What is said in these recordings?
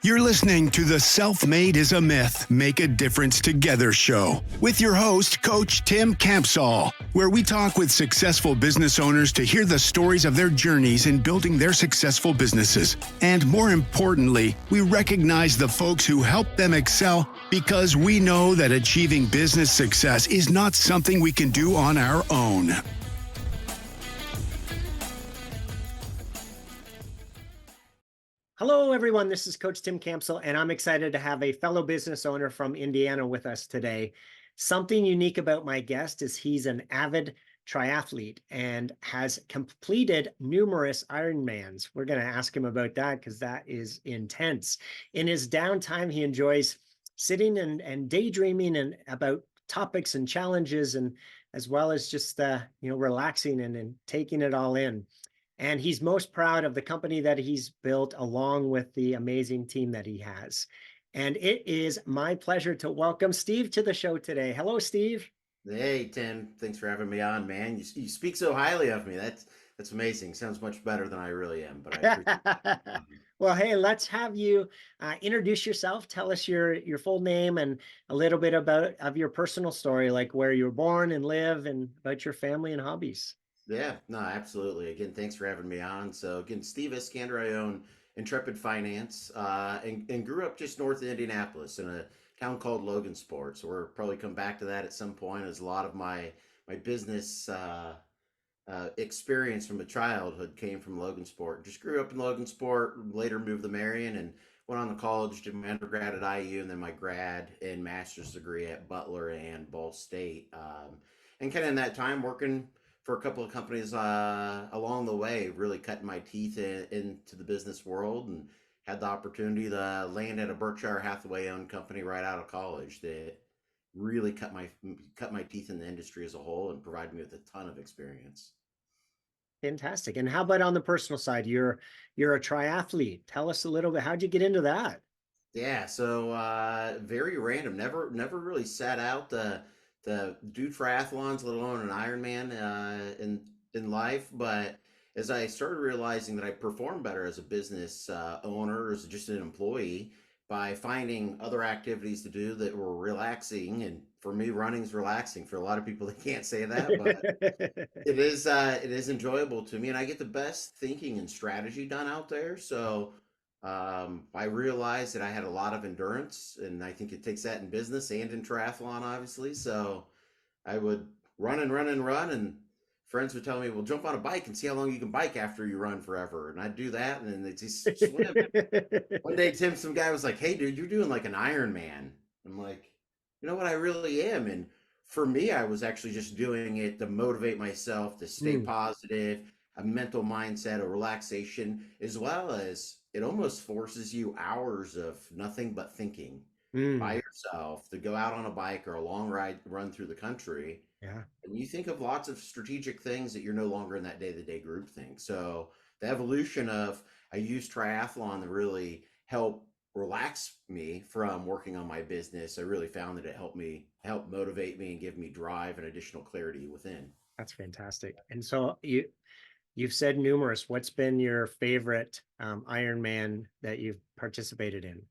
You're listening to the Self-Made is a Myth, Make a Difference Together show with your host, Coach Tim Campsall, where we talk with successful business owners to hear the stories of their journeys in building their successful businesses. And more importantly, we recognize the folks who help them excel because we know that achieving business success is not something we can do on our own. Hello, everyone. This is Coach Tim Campsall, and I'm excited to have a fellow business owner from Indiana with us today. Something unique about my guest is he's an avid triathlete and has completed numerous Ironmans. We're going to ask him about that because that is intense. In his downtime, he enjoys sitting and daydreaming and about topics and challenges, and as well as just relaxing and taking it all in. And he's most proud of the company that he's built along with the amazing team that he has. And it is my pleasure to welcome Steve to the show today. Hello, Steve. Hey, Tim. Thanks for having me on, man. You speak so highly of me. That's amazing. Sounds much better than I really am, but I appreciate it. Well, hey, let's have you introduce yourself. Tell us your full name and a little bit of your personal story, like where you were born and live and about your family and hobbies. Yeah, no, absolutely. Again, thanks for having me on. So again, Steve Iskander, I own Intrepid Finance, and grew up just north of Indianapolis in a town called Logansport. So we'll probably come back to that at some point, as a lot of my business experience from a childhood came from Logansport. Just grew up in Logansport, later moved to Marion, and went on to college, did my undergrad at IU, and then my grad and master's degree at Butler and Ball State. And kind of in that time working for a couple of companies along the way, really cutting my teeth into the business world, and had the opportunity to land at a Berkshire Hathaway owned company right out of college that really cut my teeth in the industry as a whole and provided me with a ton of experience. Fantastic. And how about on the personal side? You're a triathlete. Tell us a little bit. How'd you get into that? Yeah, so very random. Never really set out to do triathlons, let alone an Ironman in life. But as I started realizing that I performed better as a business owner, as just an employee, by finding other activities to do that were relaxing. And for me, running's relaxing. For a lot of people, they can't say that, but it is enjoyable to me, and I get the best thinking and strategy done out there. So I realized that I had a lot of endurance, and I think it takes that in business and in triathlon, obviously. So I would run and run and run, and friends would tell me, well, jump on a bike and see how long you can bike after you run forever. And I'd do that, and then they'd just swim. One day, Tim, some guy was like, hey, dude, you're doing like an Ironman. I'm like, you know what, I really am. And for me, I was actually just doing it to motivate myself, to stay positive, a mental mindset, a relaxation, as well as it almost forces you hours of nothing but thinking by yourself, to go out on a bike or a long run through the country. Yeah. And you think of lots of strategic things that you're no longer in that day-to-day group thing. So the evolution of, I use triathlon to really help relax me from working on my business. I really found that it helped motivate me and give me drive and additional clarity within. That's fantastic. And so you've said numerous. What's been your favorite Ironman that you've participated in?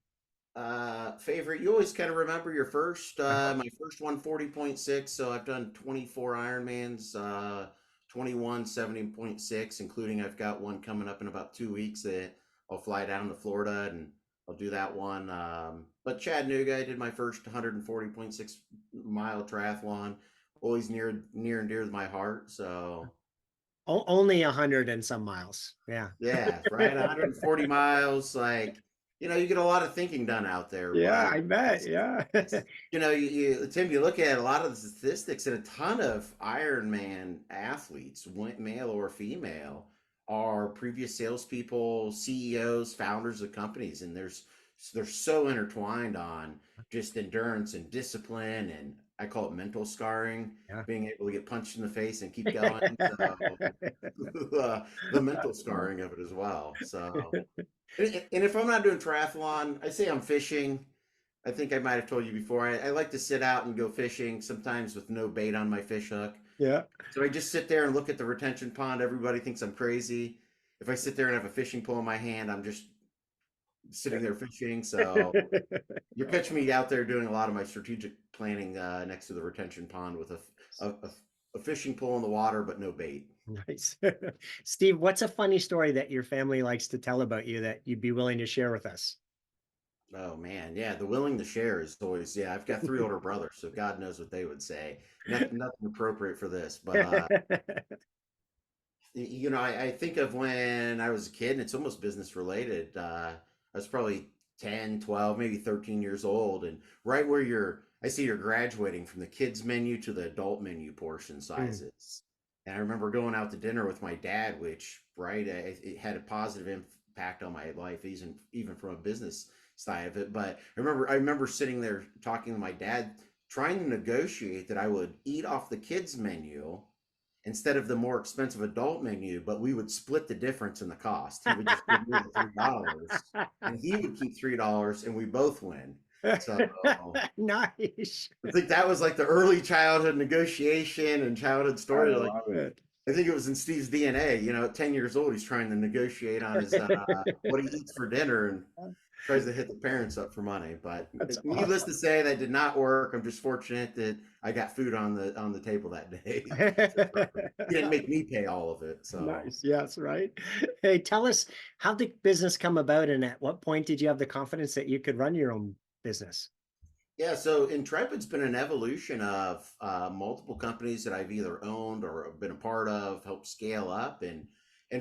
Favorite, you always kind of remember your first, my first one, 40.6. So I've done 24 Ironmans, 21, 70.6, including I've got one coming up in about 2 weeks that I'll fly down to Florida and I'll do that one. But Chattanooga, I did my first 140.6 mile triathlon, always near and dear to my heart. So only 100 and some miles. Yeah. Yeah, right. 140 miles, like, you get a lot of thinking done out there. Yeah, I bet. Yeah. Tim, you look at a lot of the statistics, and a ton of Ironman athletes, male or female, are previous salespeople, CEOs, founders of companies, and they're so intertwined on just endurance and discipline, and I call it mental scarring, being able to get punched in the face and keep going. So, the mental scarring of it as well. So, and if I'm not doing triathlon, I say I'm fishing. I think I might have told you before, I like to sit out and go fishing, sometimes with no bait on my fish hook. Yeah. So I just sit there and look at the retention pond. Everybody thinks I'm crazy. If I sit there and have a fishing pole in my hand, I'm just sitting there fishing. So you're catching me out there doing a lot of my strategic planning next to the retention pond with a fishing pole in the water, but no bait. Nice. Steve, what's a funny story that your family likes to tell about you that you'd be willing to share with us? Oh man, yeah, the willing to share is always, yeah. I've got three older brothers, so God knows what they would say. Nothing appropriate for this, but I think of when I was a kid, and it's almost business related. I was probably 10, 12, maybe 13 years old, and right where I see you're graduating from the kids menu to the adult menu portion Mm, sizes. And I remember going out to dinner with my dad, which, right, it had a positive impact on my life, even from a business side of it. But I remember sitting there talking to my dad, trying to negotiate that I would eat off the kids menu instead of the more expensive adult menu, but we would split the difference in the cost. He would just give me the $3 and he would keep $3 and we both win. So nice. I think that was like the early childhood negotiation and childhood I story. Like love it. I think it was in Steve's DNA. At 10 years old, he's trying to negotiate on his what he eats for dinner and tries to hit the parents up for money. But That's needless awesome. to say, that did not work. I'm just fortunate that I got food on the table that day. He didn't make me pay all of it. So Nice. Yes, right. Hey, tell us, how did business come about, and at what point did you have the confidence that you could run your own business? yeah, so Intrepid's been an evolution of multiple companies that I've either owned or been a part of, helped scale up, and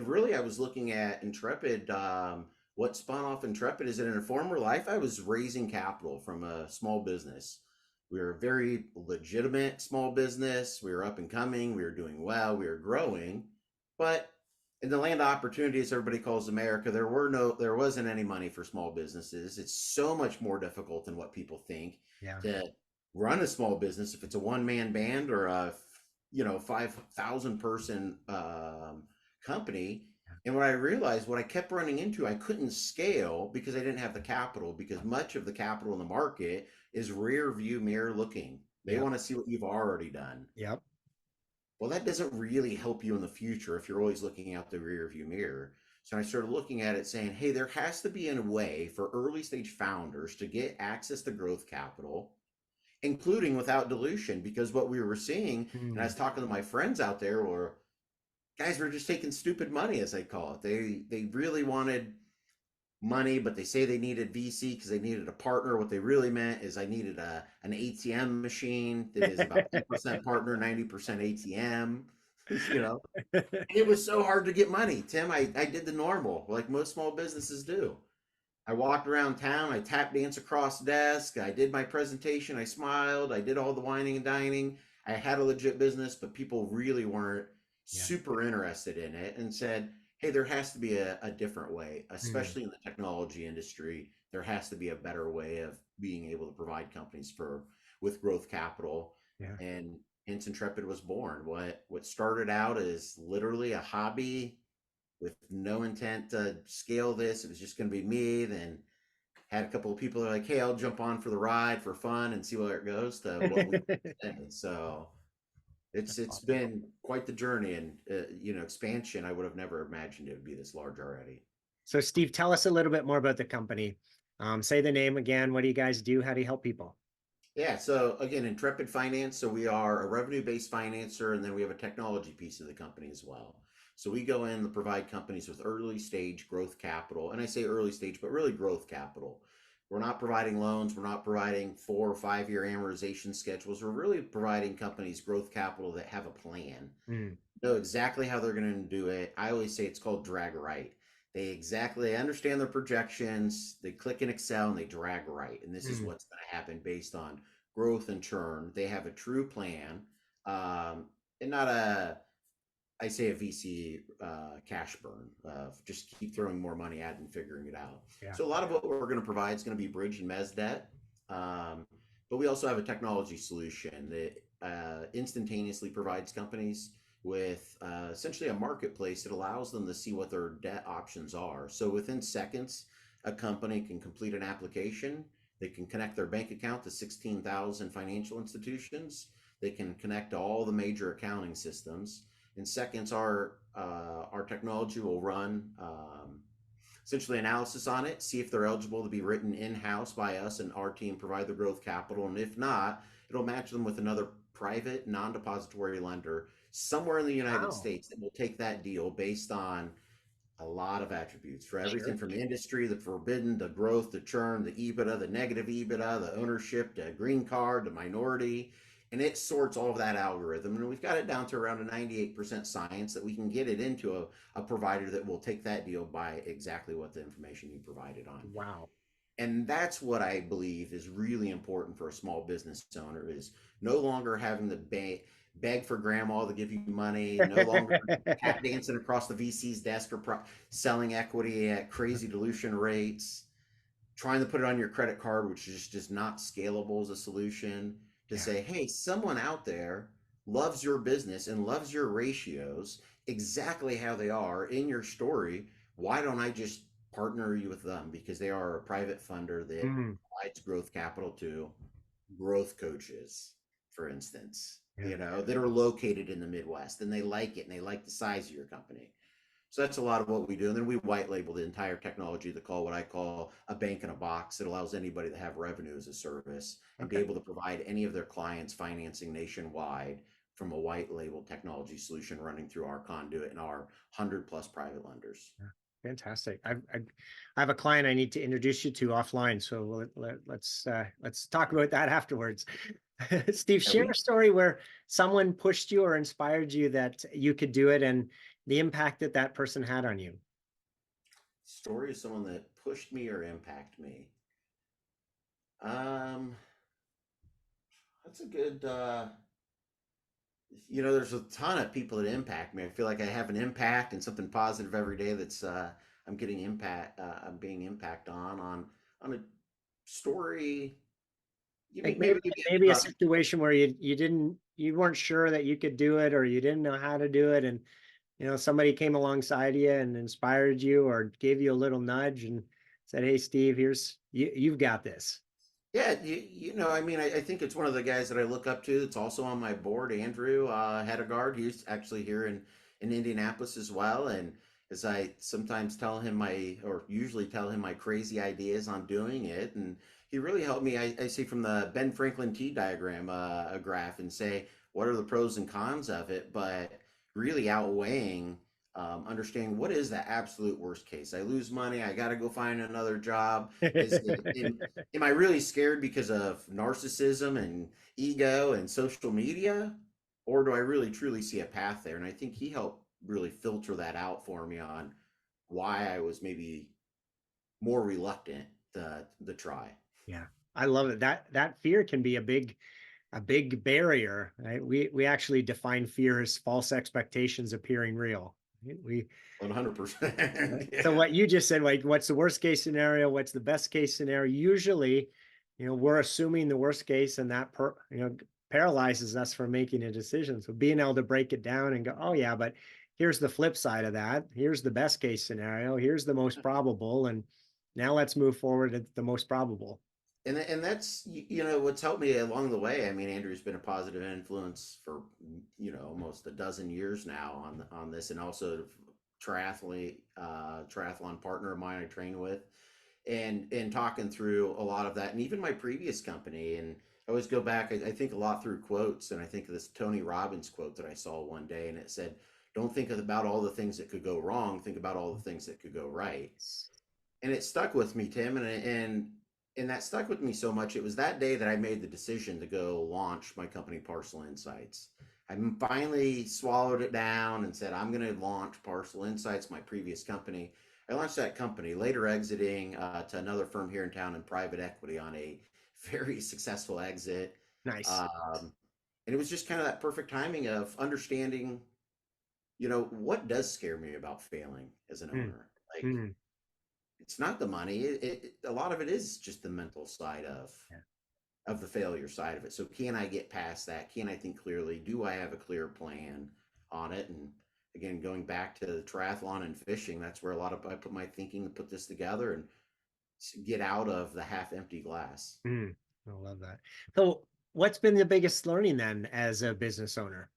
really I was looking at Intrepid. What spun off Intrepid is that in a former life I was raising capital from a small business. We were a very legitimate small business. We were up and coming. We were doing well. We were growing, but in the land of opportunity, as everybody calls America, there wasn't any money for small businesses. It's so much more difficult than what people think Yeah. to run a small business if it's a one-man band or a 5,000 person company. And what I realized, what I kept running into, I couldn't scale because I didn't have the capital, because much of the capital in the market is rear view mirror looking. They Yep. want to see what you've already done. Yep. Well, that doesn't really help you in the future if you're always looking out the rear view mirror. So I started looking at it saying, hey, there has to be a way for early stage founders to get access to growth capital, including without dilution. Because what we were seeing, and I Mm. was talking to my friends out there, were guys were just taking stupid money, as they call it. They really wanted money, but they say they needed VC because they needed a partner. What they really meant is I needed an ATM machine that is about 10% partner, 90% ATM. you know, it was so hard to get money, Tim. I did the normal, like most small businesses do. I walked around town, I tap dance across desk, I did my presentation, I smiled, I did all the whining and dining. I had a legit business, but people really weren't Yeah. super interested in it and said, hey, there has to be a different way, Mm. especially in the technology industry. There has to be a better way of being able to provide companies with growth capital. Yeah. And hence Intrepid was born. What started out as literally a hobby with no intent to scale this. It was just going to be me. Then had a couple of people that are like, hey, I'll jump on for the ride for fun and see where it goes, to what we today. So it's Awesome. been quite the journey, and expansion. I would have never imagined it would be this large already. So, Steve, tell us a little bit more about the company. Say the name again. What do you guys do? How do you help people? Yeah, so again, Intrepid Finance. So we are a revenue-based financer, and then we have a technology piece of the company as well. So we go in and provide companies with early stage growth capital. And I say early stage, but really growth capital. We're not providing loans, we're not providing 4 or 5 year amortization schedules. We're really providing companies growth capital that have a plan, Mm. know exactly how they're going to do it. I always say it's called drag right. They understand their projections, they click in Excel and they drag right. And this is Mm. what's going to happen based on growth and churn. They have a true plan, and not I say a VC cash burn of just keep throwing more money at it and figuring it out. Yeah. So a lot of what we're going to provide is going to be bridge and mezz debt. But we also have a technology solution that instantaneously provides companies with essentially a marketplace that allows them to see what their debt options are. So within seconds, a company can complete an application. They can connect their bank account to 16,000 financial institutions. They can connect to all the major accounting systems. In seconds, our technology will run essentially analysis on it, see if they're eligible to be written in-house by us and our team provide the growth capital. And if not, it'll match them with another private non-depository lender somewhere in the United Wow. States that will take that deal based on a lot of attributes for everything Sure. from industry, the forbidden, the growth, the churn, the EBITDA, the negative EBITDA, the ownership, the green card, the minority. And it sorts all of that algorithm. And we've got it down to around a 98% science that we can get it into a provider that will take that deal by exactly what the information you provided on. Wow. And that's what I believe is really important for a small business owner is no longer having to beg for grandma to give you money, no longer tap dancing across the VC's desk or selling equity at crazy dilution rates, trying to put it on your credit card, which is just not scalable as a solution, to Yeah. say, hey, someone out there loves your business and loves your ratios exactly how they are in your story. Why don't I just partner you with them? Because they are a private funder that Mm, provides growth capital to growth coaches, for instance, yeah. that are located in the Midwest and they like it and they like the size of your company. So that's a lot of what we do. And then we white label the entire technology to call what I call a bank in a box. It allows anybody to have revenue as a service and be Okay. able to provide any of their clients financing nationwide from a white label technology solution running through our conduit and our 100+ private lenders. Yeah. Fantastic. I have a client I need to introduce you to offline, so let's talk about that afterwards. Steve, Yeah, share a story where someone pushed you or inspired you that you could do it, and the impact that that person had on you. story of someone that pushed me or impact me. Um, that's a good there's a ton of people that impact me. I feel like I have an impact and something positive every day that's I'm getting impact I'm being impact on a story. Like Maybe maybe a situation where you weren't sure that you could do it, or you didn't know how to do it, and somebody came alongside you and inspired you or gave you a little nudge and said, "Hey, Steve, you've got this." Yeah, I think it's one of the guys that I look up to that's also on my board, Andrew Hedegaard. He's actually here in Indianapolis as well. And as I sometimes usually tell him my crazy ideas on doing it. And he really helped me. I see from the Ben Franklin T diagram, a graph and say, what are the pros and cons of it? But really outweighing understanding what is the absolute worst case. I lose money. I got to go find another job. Am I really scared because of narcissism and ego and social media? Or do I really truly see a path there? And I think he helped really filter that out for me on why I was maybe more reluctant to try. Yeah, I love it. That fear can be a big barrier, right? We actually define fear as false expectations appearing real. We 100%. So Yeah. what you just said, like, what's the worst case scenario? What's the best case scenario? Usually, we're assuming the worst case, and that paralyzes us from making a decision. So being able to break it down and go, oh yeah, but here's the flip side of that. Here's the best case scenario. Here's the most probable, and now let's move forward at the most probable. And that's what's helped me along the way. I mean, Andrew's been a positive influence for almost a dozen years now on this, and also triathlon partner of mine I train with, and talking through a lot of that, and even my previous company. And I always go back. I think a lot through quotes, and I think of this Tony Robbins quote that I saw one day, and it said, "Don't think about all the things that could go wrong. Think about all the things that could go right." And it stuck with me, Tim, and that stuck with me so much. It was that day that I made the decision to go launch my company, Parcel Insights. I finally swallowed it down and said, I'm going to launch Parcel Insights, my previous company. I launched that company, later exiting to another firm here in town in private equity on a very successful exit. Nice. And it was just kind of that perfect timing of understanding, what does scare me about failing as an Mm, owner? Like, mm, it's not the money. A lot of it is just the mental side yeah. of the failure side of it. So can I get past that? Can I think clearly? Do I have a clear plan on it? And again, going back to the triathlon and fishing, that's where I put my thinking to put this together and get out of the half empty glass. I love that. So what's been the biggest learning then as a business owner?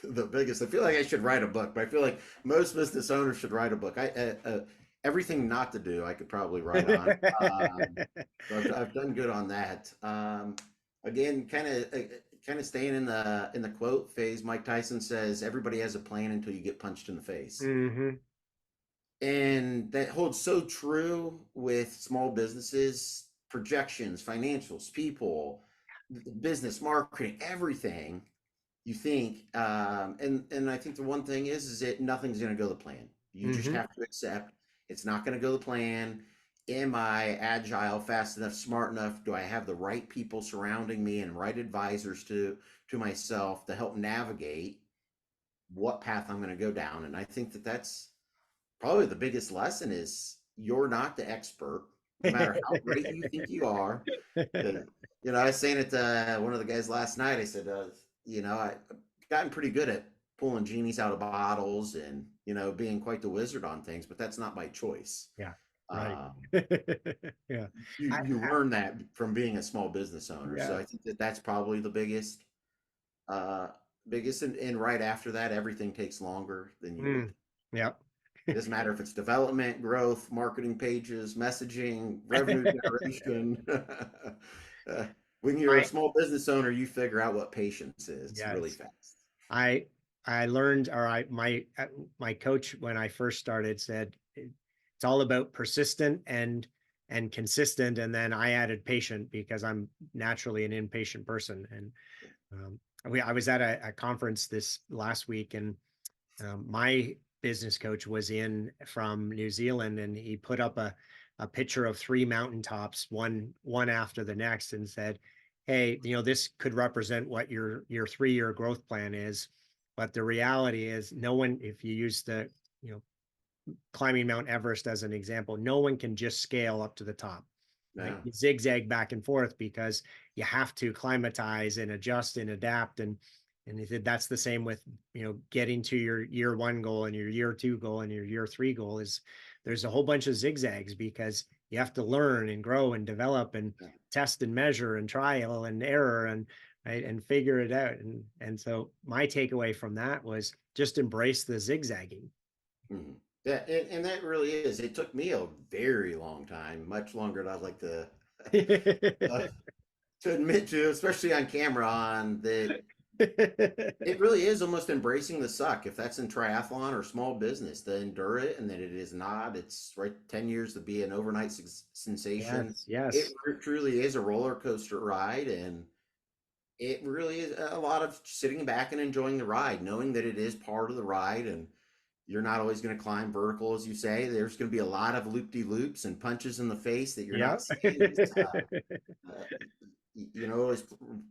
the biggest. I feel like I should write a book, but I feel like most business owners should write a book. Everything not to do, I could probably write on. Um, so I've done good on that. Again, kind of staying in the quote phase. Mike Tyson says, "Everybody has a plan until you get punched in the face." Hmm. And that holds so true with small businesses, projections, financials, people, business marketing, everything. You think, and I think the one thing is that nothing's going to go the plan. You just Hmm. have to accept it's not going to go the plan. Am I agile, fast enough, smart enough? Do I have the right people surrounding me and right advisors to myself to help navigate what path I'm going to go down? And I think that that's probably the biggest lesson is you're not the expert, no matter how great you think you are. 'Cause, I was saying it to one of the guys last night. I said, I've gotten pretty good at pulling genies out of bottles and, being quite the wizard on things, but that's not my choice. Yeah, right. Um, Yeah. you learn that from being a small business owner. So Yeah. I think that that's probably the uh, biggest, and right after that, everything takes longer than you would. Mm. Yeah. It doesn't matter if it's development, growth, marketing pages, messaging, revenue generation. Uh, when you're a I small business owner, you figure out what patience is really Yes. fast. I I learned, or I my coach when I first started said it's all about persistent and consistent, and then I added patient because I'm naturally an impatient person. And I was at a conference this last week, and my business coach was in from New Zealand, and he put up a picture of three mountaintops, one after the next, and said, "Hey, this could represent what your 3-year growth plan is, but the reality is, no one, if you use the you know climbing Mount Everest as an example, no one can just scale up to the top, right? Yeah. You zigzag back and forth because you have to climatize and adjust and adapt. And he said that's the same with, getting to your year one goal and your year two goal and your year three goal is there's a whole bunch of zigzags because you have to learn and grow and develop and Yeah. test and measure and trial and error and right and figure it out. And so my takeaway from that was just embrace the zigzagging. Mhm. Yeah, and that really is. It took me a very long time, much longer than I'd like uh, to admit to, especially on camera, on that it really is almost embracing the suck. If that's in triathlon or small business, to endure it, and that it is not. It's right 10 years to be an overnight sensation. Yes, It yes. truly is a roller coaster ride, and it really is a lot of sitting back and enjoying the ride, knowing that it is part of the ride, and you're not always going to climb vertical, as you say. There's going to be a lot of loop-de-loops and punches in the face that you're Yeah. not seeing. Uh, it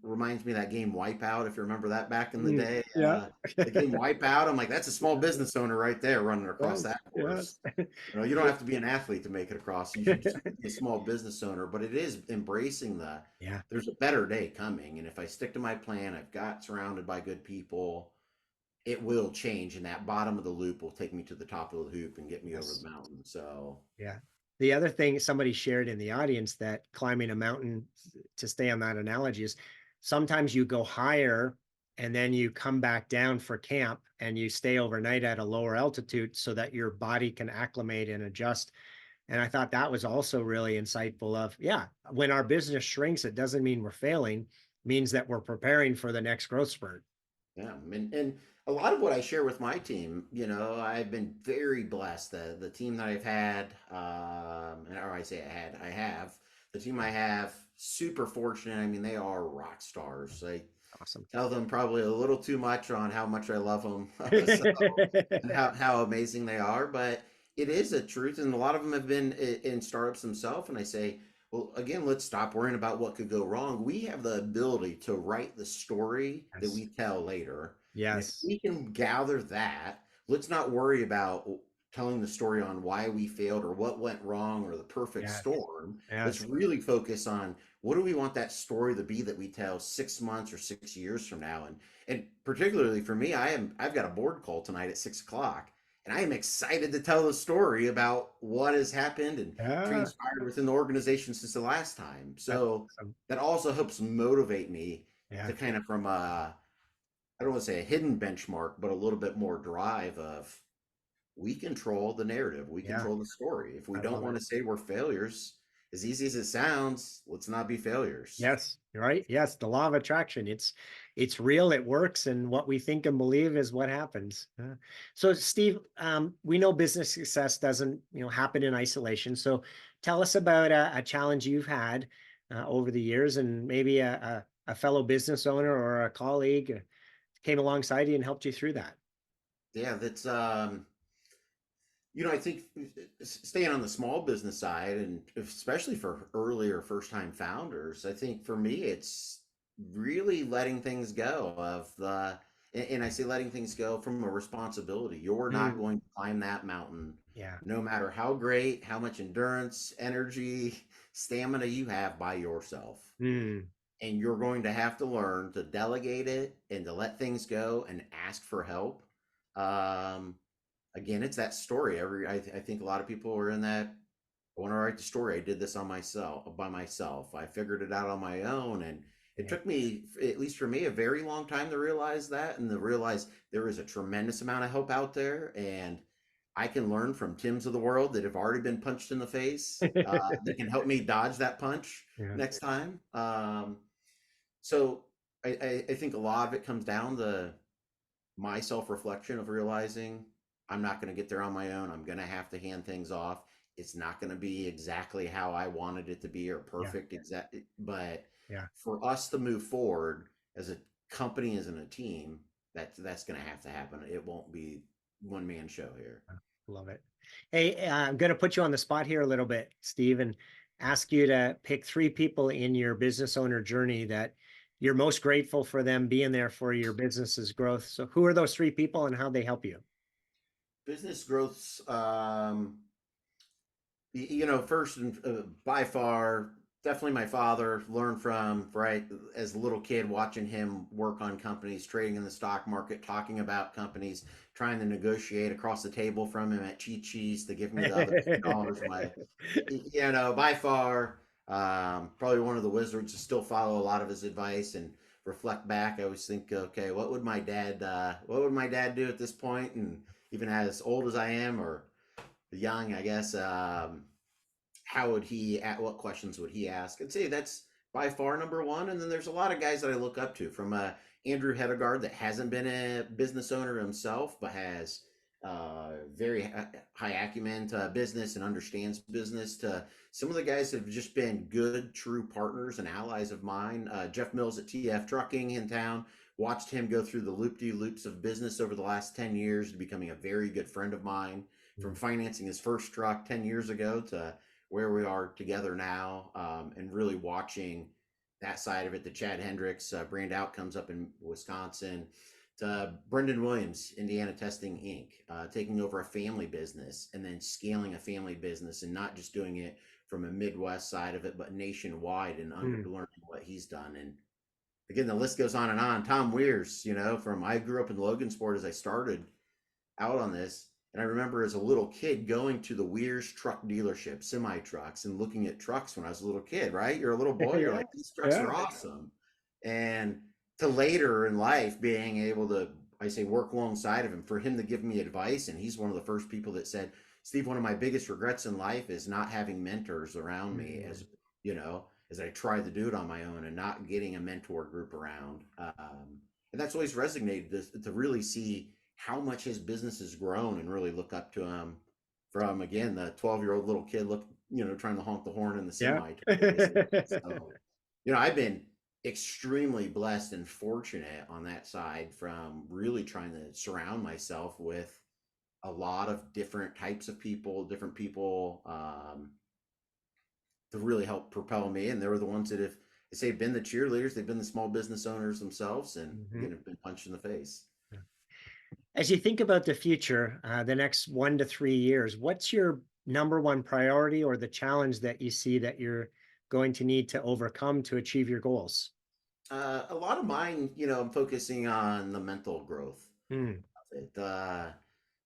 reminds me of that game Wipeout, if you remember that back in the Mm, day. yeah. The game Wipeout, I'm like, that's a small business owner right there running across Yes, that course. yes. You don't have to be an athlete to make it across. You should just be a small business owner, but it is embracing Yeah. there's a better day coming. And if I stick to my plan, I've got surrounded by good people, it will change. And that bottom of the loop will take me to the top of the hoop and get me over Yes. the mountain. So, Yeah. The other thing somebody shared in the audience that climbing a mountain, to stay on that analogy, is sometimes you go higher and then you come back down for camp and you stay overnight at a lower altitude so that your body can acclimate and adjust. And I thought that was also really insightful of, yeah, when our business shrinks, it doesn't mean we're failing, it means that we're preparing for the next growth spurt. yeah. And a lot of what I share with my team, I've been very blessed. The team that I've had, or I say I have, the team I have, super fortunate. I mean, they are rock stars. I Awesome. tell them probably a little too much on how much I love them. So, and how amazing they are. But it is a truth. And a lot of them have been in startups themselves. And I say, well, again, let's stop worrying about what could go wrong. We have the ability to write the story that Yes. we tell later. And if Yes. we can gather that, let's not worry about telling the story on why we failed or what went wrong or the perfect Yes. storm. Let's Yes. really focus on what do we want that story to be that we tell 6 months or 6 years from now. And particularly for me, I've got a board call tonight at 6 o'clock, and I am excited to tell the story about what has happened and Yeah. transpired within the organization since the last time. That's So awesome. that also helps motivate me Yeah. to kind of from I don't want to say a hidden benchmark, but a little bit more drive of we control the narrative, we Yeah, control the story. If we I don't love want it. to say we're failures, as easy as it sounds, let's not be failures. Yes, right. Yes, the law of attraction. It's real, it works, and what we think and believe is what happens. So, Steve, we know business success doesn't, happen in isolation. So, tell us about a challenge you've had over the years, and maybe a fellow business owner or a colleague came alongside you and helped you through that. Yeah, that's I think staying on the small business side, and especially for earlier first time founders, I think for me, it's really letting things go of and I say letting things go from a responsibility. You're not Mm, going to climb that mountain, yeah. no matter how great, how much endurance, energy, stamina you have by yourself. Mm, And you're going to have to learn to delegate it and to let things go and ask for help. Um, Again, it's that story. I think a lot of people are in that. I want to write the story. I did this on myself by myself. I figured it out on my own, and it yeah. took me, at least for me, a very long time to realize that, and to realize there is a tremendous amount of help out there, and I can learn from Tims of the world that have already been punched in the face. That can help me dodge that punch Yeah. next time. So I think a lot of it comes down to my self reflection of realizing I'm not going to get there on my own. I'm going to have to hand things off. It's not going to be exactly how I wanted it to be or Yeah. perfect but Yeah. for us to move forward as a company, as in a team, that's going to have to happen. It won't be one man show here. Love it. Hey, I'm going to put you on the spot here a little bit, Steve, and ask you to pick three people in your business owner journey that you're most grateful for them being there for your business's growth. So, who are those three people and how they help you? Business growth's first and by far, definitely my father. Learned from right as a little kid, watching him work on companies, trading in the stock market, talking about companies, trying to negotiate across the table from him at Chi Chi's to give me the other $50. My, by far, probably one of the wizards to still follow a lot of his advice and reflect back. I always think, okay, what would my dad do at this point? And even as old as I am, or young, I guess. How would he? At what questions would he ask? I'd say that's by far number one. And then there's a lot of guys that I look up to, from Andrew Hedegaard, that hasn't been a business owner himself, but has very high acumen to business and understands business. To some of the guys that have just been good, true partners and allies of mine. Jeff Mills at TF Trucking in town. Watched him go through the loop-de-loops of business over the last 10 years to becoming a very good friend of mine, from financing his first truck 10 years ago to where we are together now, and really watching that side of it. The Chad Hendricks brand outcomes up in Wisconsin, to Brendan Williams, Indiana Testing Inc., taking over a family business and then scaling a family business, and not just doing it from a Midwest side of it, but nationwide, and learning what he's done. And again, the list goes on and on. Tom Weirs, from I grew up in Logansport as I started out on this. And I remember as a little kid going to the Weirs truck dealership, semi trucks, and looking at trucks when I was a little kid, right? You're a little boy, you're Yeah. like, these trucks Yeah. are awesome. And to later in life being able to, I say, work alongside of him, for him to give me advice. And he's one of the first people that said, Steve, one of my biggest regrets in life is not having mentors around me, as I tried to do it on my own, and not getting a mentor group around. And that's always resonated, to really see how much his business has grown, and really look up to him from, again, the 12-year-old little kid trying to honk the horn in the Yeah. semi. So, I've been extremely blessed and fortunate on that side, from really trying to surround myself with a lot of different types of people, different people, to really help propel me. And they were the ones that have, I say, been the cheerleaders. They've been the small business owners themselves, and Mhm. again, have been punched in the face. As you think about the future, the next 1 to 3 years, what's your number one priority or the challenge that you see that you're going to need to overcome to achieve your goals? A lot of mine, I'm focusing on the mental growth Hmm. of it.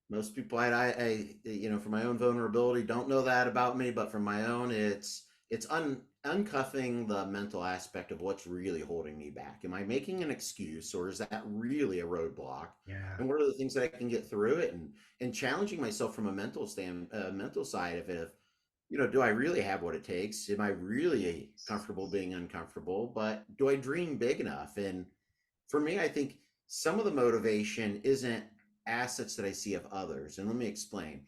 Most people, from my own vulnerability, don't know that about me, but from my own, it's uncuffing the mental aspect of what's really holding me back. Am I making an excuse, or is that really a roadblock? Yeah. And what are the things that I can get through it, and challenging myself from a mental side of it. Of, do I really have what it takes? Am I really comfortable being uncomfortable? But do I dream big enough? And for me, I think some of the motivation isn't assets that I see of others. And let me explain.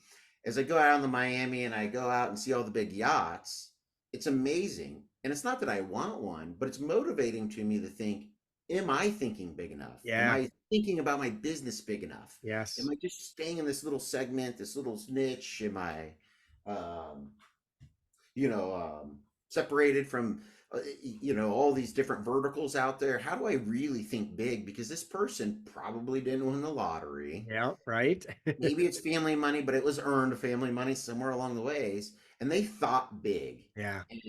As I go out on the Miami and I go out and see all the big yachts, it's amazing. And it's not that I want one, but it's motivating to me to think, am I thinking big enough? Am Yeah. I thinking about my business big enough? Yes. Am I just staying in this little segment, this little niche? Am I, um, separated from, all these different verticals out there? How do I really think big? Because this person probably didn't win the lottery. Yeah. Right. Maybe it's family money, but it was earned family money somewhere along the ways, and they thought big. Yeah. And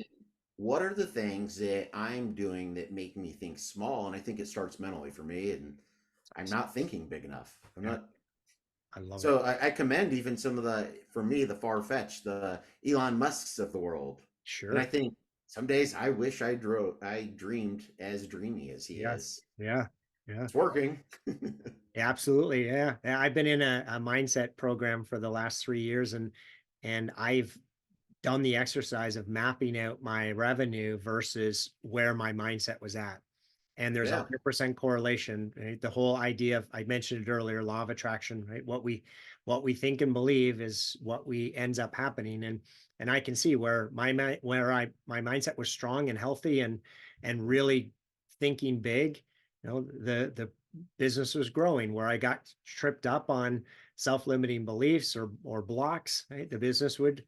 what are the things that I'm doing that make me think small? And I think it starts mentally for me, and I'm not thinking big enough. I'm Yeah. not. I love it. So I commend even some of for me, the far-fetched, the Elon Musks of the world. And I Sure. think some days I wish I dreamed as dreamy as he Yes. is. Yeah. Yeah. It's working. Yeah, absolutely. Yeah. I've been in a mindset program for the last 3 years, and I've done the exercise of mapping out my revenue versus where my mindset was at. And there's Yeah. 100% correlation, right? The whole idea of, I mentioned it earlier, law of attraction, right? What we think and believe is what we ends up happening. And I can see where my mindset was strong and healthy and really thinking big. The business was growing. Where I got tripped up on self-limiting beliefs or blocks, right? The business would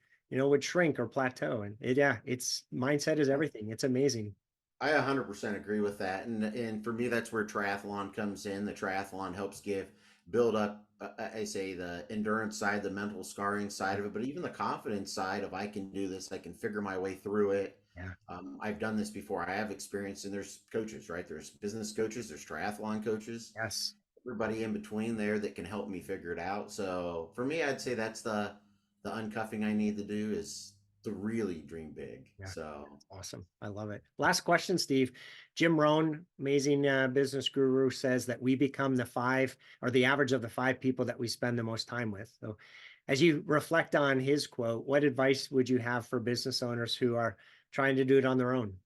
shrink or plateau. And it's mindset is everything. It's amazing. I 100% agree with that. And for me, that's where triathlon comes in. The triathlon helps build up, I say, the endurance side, the mental scarring side of it, but even the confidence side of, I can do this, I can figure my way through it. Yeah. I've done this before. I have experience, and there's coaches, right? There's business coaches, there's triathlon coaches, Yes. everybody in between there that can help me figure it out. So for me, I'd say that's the uncuffing I need to do, is to really dream big. Yeah. So Awesome. I love it. Last question, Steve. Jim Rohn, amazing business guru, says that we become the average of the 5 people that we spend the most time with. So as you reflect on his quote, what advice would you have for business owners who are trying to do it on their own?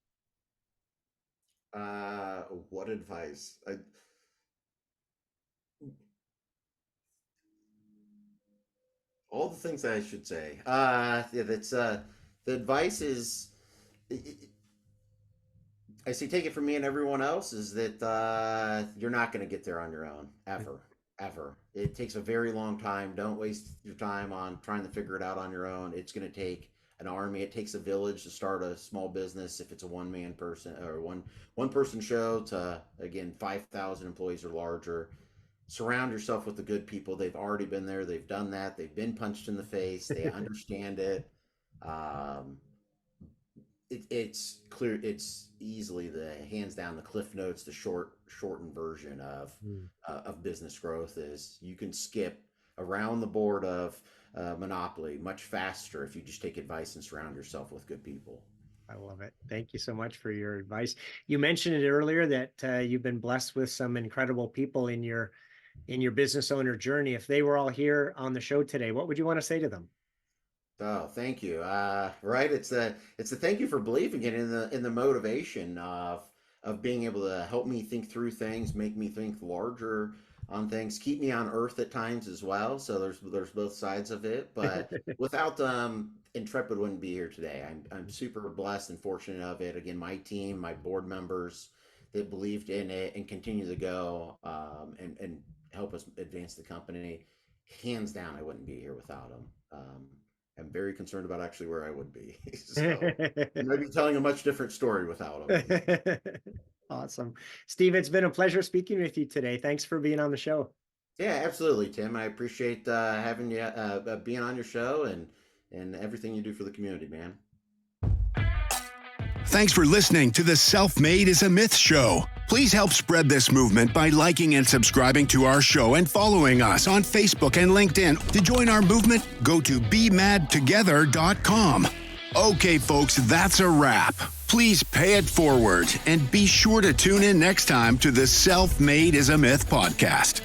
what advice? All the things that I should say. That's the advice is, I say, take it from me and everyone else, is that you're not going to get there on your own, ever. It takes a very long time. Don't waste your time on trying to figure it out on your own. It's going to take an army. It takes a village to start a small business. If it's a one-man person or one person show, to, again, 5,000 employees or larger. Surround yourself with the good people. They've already been there. They've done that. They've been punched in the face. They understand it. It's clear. It's easily the hands down the Cliff Notes, the shortened version of business growth, is you can skip around the board of monopoly much faster if you just take advice and surround yourself with good people. I love it. Thank you so much for your advice. You mentioned it earlier that you've been blessed with some incredible people in your business owner journey. If they were all here on the show today, what would you want to say to them? Oh, thank you. Right. It's the thank you for believing it, in the motivation of being able to help me think through things, make me think larger on things, keep me on earth at times as well. So there's both sides of it. But without Intrepid wouldn't be here today. I'm super blessed and fortunate of it. Again, my team, my board members that believed in it and continue to go and help us advance the company. Hands down, I wouldn't be here without them. I'm very concerned about actually where I would be. So maybe telling a much different story without them. Awesome. Steve, it's been a pleasure speaking with you today. Thanks for being on the show. Yeah, absolutely, Tim. I appreciate having you being on your show and everything you do for the community, man. Thanks for listening to the Self-Made is a Myth show. Please help spread this movement by liking and subscribing to our show and following us on Facebook and LinkedIn. To join our movement, go to BeMadTogether.com. Okay, folks, that's a wrap. Please pay it forward and be sure to tune in next time to the Self-Made is a Myth podcast.